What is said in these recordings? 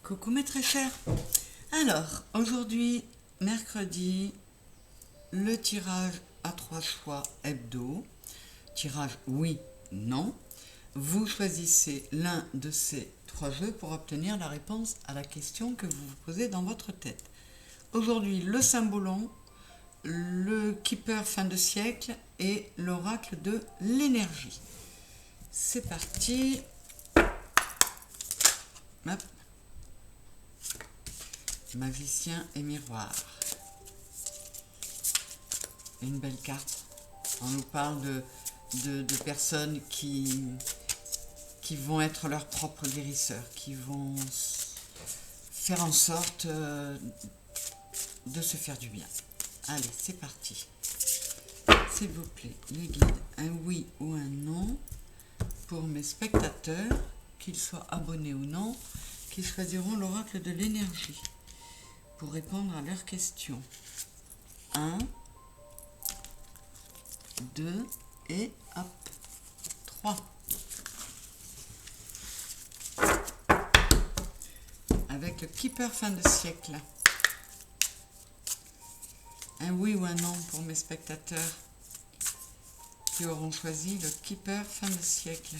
Coucou mes très chers. Alors, aujourd'hui, mercredi, le tirage à 3 choix hebdo. Tirage oui, non. Vous choisissez l'un de ces 3 jeux pour obtenir la réponse à la question que vous vous posez dans votre tête. Aujourd'hui, le Symbolon, le Keeper fin de siècle et l'oracle de l'énergie. C'est parti. Hop. Magicien et miroir. Une belle carte. On nous parle de personnes qui vont être leurs propres guérisseurs, qui vont faire en sorte de se faire du bien. Allez, c'est parti. S'il vous plaît, les guides, un oui ou un non pour mes spectateurs, qu'ils soient abonnés ou non, qui choisiront l'oracle de l'énergie pour répondre à leurs questions. 1, 2 et hop, 3. Avec le Keeper fin de siècle. Un oui ou un non pour mes spectateurs qui auront choisi le Keeper fin de siècle.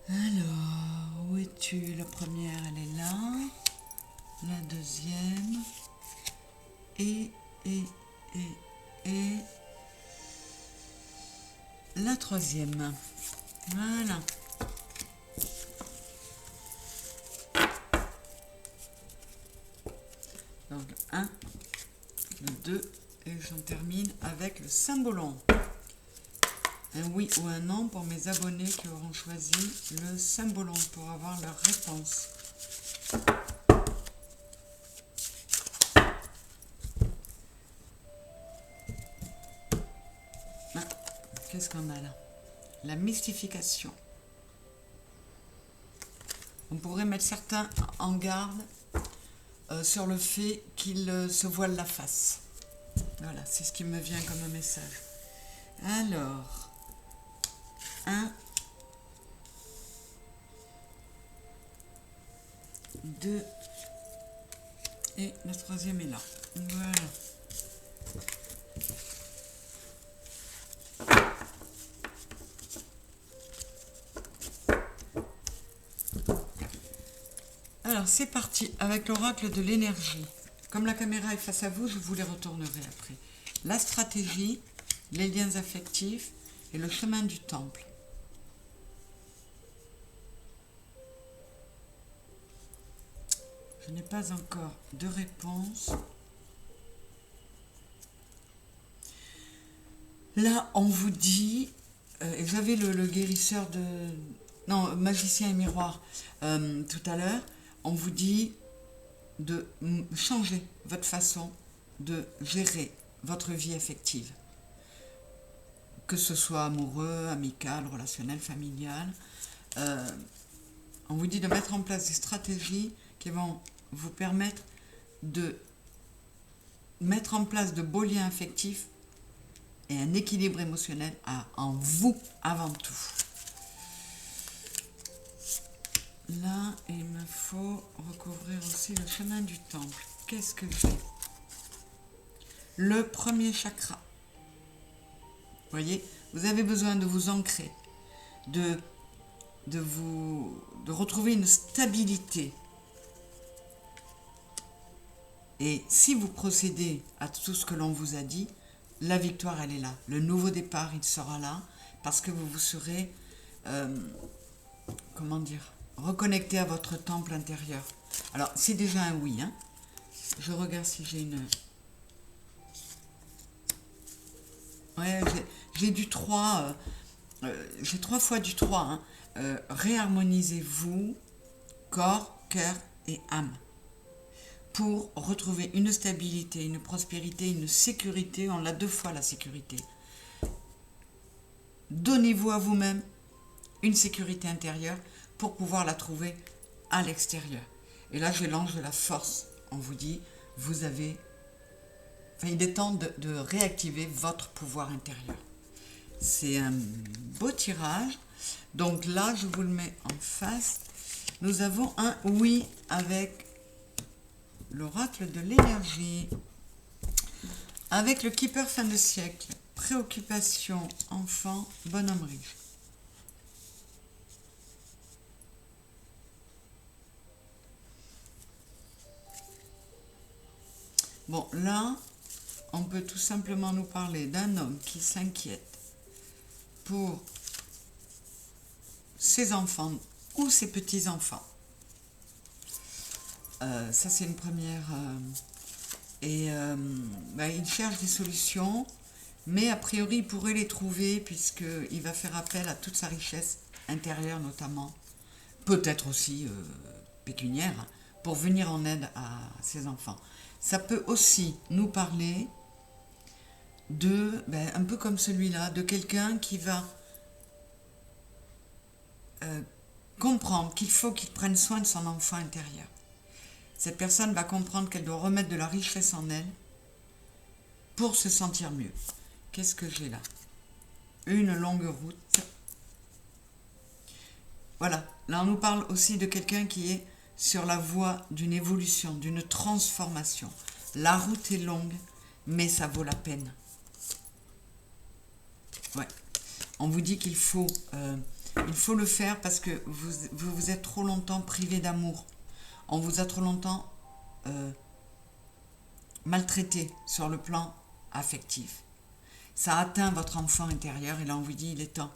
Alors, où es-tu? La première, elle est là. La deuxième. Et la troisième. Voilà. Donc, 1, 2, et j'en termine avec le Symbolon. Un oui ou un non pour mes abonnés qui auront choisi le Symbolon pour avoir leur réponse. Ah, qu'est-ce qu'on a là? La mystification. On pourrait mettre certains en garde sur le fait qu'ils se voilent la face. Voilà, c'est ce qui me vient comme un message. Alors, 1, 2, et la troisième est là. Voilà. Alors, c'est parti avec l'oracle de l'énergie. Comme la caméra est face à vous, je vous les retournerai après. La stratégie, les liens affectifs et le chemin du temple. Je n'ai pas encore de réponse. Là, on vous dit, et j'avais le guérisseur de... Non, magicien et miroir tout à l'heure, on vous dit de changer votre façon de gérer votre vie affective. Que ce soit amoureux, amical, relationnel, familial. On vous dit de mettre en place des stratégies qui vont vous permettre de mettre en place de beaux liens affectifs et un équilibre émotionnel en vous avant tout. Là, il me faut recouvrir aussi le chemin du temple. Qu'est-ce que j'ai? Le premier chakra. Vous voyez, vous avez besoin de vous ancrer, de retrouver une stabilité. Et si vous procédez à tout ce que l'on vous a dit, la victoire, elle est là. Le nouveau départ, il sera là, parce que vous vous serez, comment dire, reconnecté à votre temple intérieur. Alors, c'est déjà un oui, hein. Je regarde si j'ai une... Ouais, j'ai du 3, j'ai 3 fois du 3, hein. Réharmonisez-vous, corps, cœur et âme, pour retrouver une stabilité, une prospérité, une sécurité. On l'a 2 fois la sécurité. Donnez-vous à vous-même une sécurité intérieure pour pouvoir la trouver à l'extérieur. Et là, j'ai l'ange de la force. On vous dit, vous avez... Enfin, il est temps de réactiver votre pouvoir intérieur. C'est un beau tirage. Donc là, je vous le mets en face. Nous avons un oui avec l'oracle de l'énergie. Avec le keeper fin de siècle. Préoccupation, enfant, bonhomme riche. Bon, là, on peut tout simplement nous parler d'un homme qui s'inquiète pour ses enfants ou ses petits-enfants. Ça, c'est une première... il cherche des solutions, mais a priori, il pourrait les trouver puisqu'il va faire appel à toute sa richesse intérieure notamment, peut-être aussi pécuniaire, pour venir en aide à ses enfants. Ça peut aussi nous parler de, un peu comme celui-là, de quelqu'un qui va comprendre qu'il faut qu'il prenne soin de son enfant intérieur. Cette personne va comprendre qu'elle doit remettre de la richesse en elle pour se sentir mieux. Qu'est-ce que j'ai là? Une longue route. Voilà, là on nous parle aussi de quelqu'un qui est sur la voie d'une évolution, d'une transformation. La route est longue, mais ça vaut la peine. Ouais. On vous dit qu'il faut le faire parce que vous êtes trop longtemps privé d'amour. On vous a trop longtemps maltraité sur le plan affectif. Ça atteint votre enfant intérieur et là on vous dit il est temps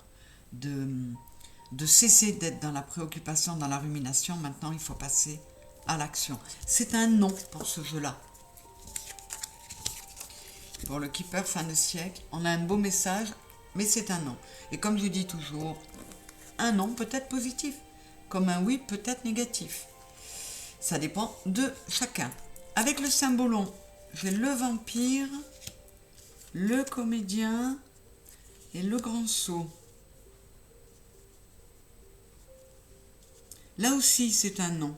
de cesser d'être dans la préoccupation, dans la rumination. Maintenant il faut passer à l'action. C'est un non pour ce jeu-là. Pour le keeper fin de siècle, on a un beau message, mais c'est un non. Et comme je dis toujours, un non peut être positif, comme un oui peut être négatif. Ça dépend de chacun. Avec le symbolon, j'ai le vampire, le comédien et le grand sceau. Là aussi, c'est un non.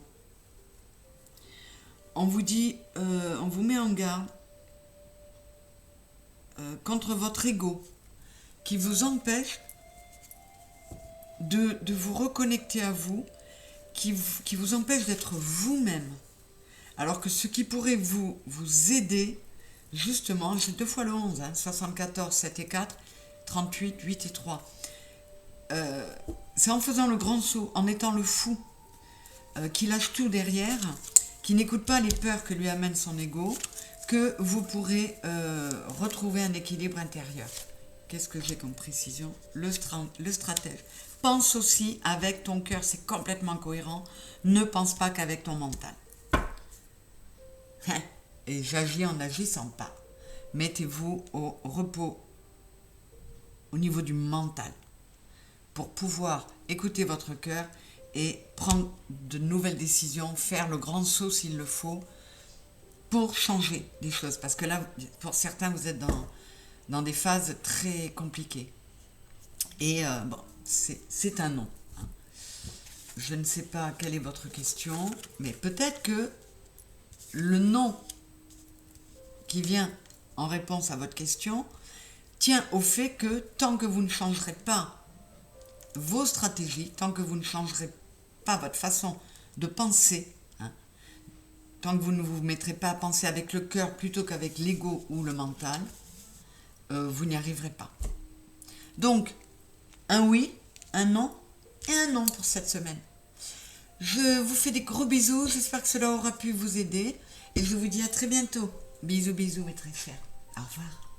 On vous dit, on vous met en garde contre votre ego qui vous empêche de vous reconnecter à vous, qui vous empêche d'être vous-même. Alors que ce qui pourrait vous aider, justement, j'ai 2 fois le 11, 74, 7 et 4, 38, 8 et 3. C'est en faisant le grand saut, en étant le fou, qui lâche tout derrière, qui n'écoute pas les peurs que lui amène son ego, que vous pourrez retrouver un équilibre intérieur. Qu'est-ce que j'ai comme précision? Le stratège. Pense aussi avec ton cœur, c'est complètement cohérent. Ne pense pas qu'avec ton mental. Et j'agis en n'agissant pas. Mettez-vous au repos au niveau du mental pour pouvoir écouter votre cœur et prendre de nouvelles décisions, faire le grand saut s'il le faut pour changer des choses. Parce que là, pour certains, vous êtes dans des phases très compliquées. Et c'est un non. Je ne sais pas quelle est votre question, mais peut-être que le non qui vient en réponse à votre question tient au fait que tant que vous ne changerez pas vos stratégies, tant que vous ne changerez pas votre façon de penser, tant que vous ne vous mettrez pas à penser avec le cœur plutôt qu'avec l'ego ou le mental, vous n'y arriverez pas. Donc, un oui, un non et un non pour cette semaine. Je vous fais des gros bisous, j'espère que cela aura pu vous aider et je vous dis à très bientôt. Bisous, bisous mes très chers. Au revoir.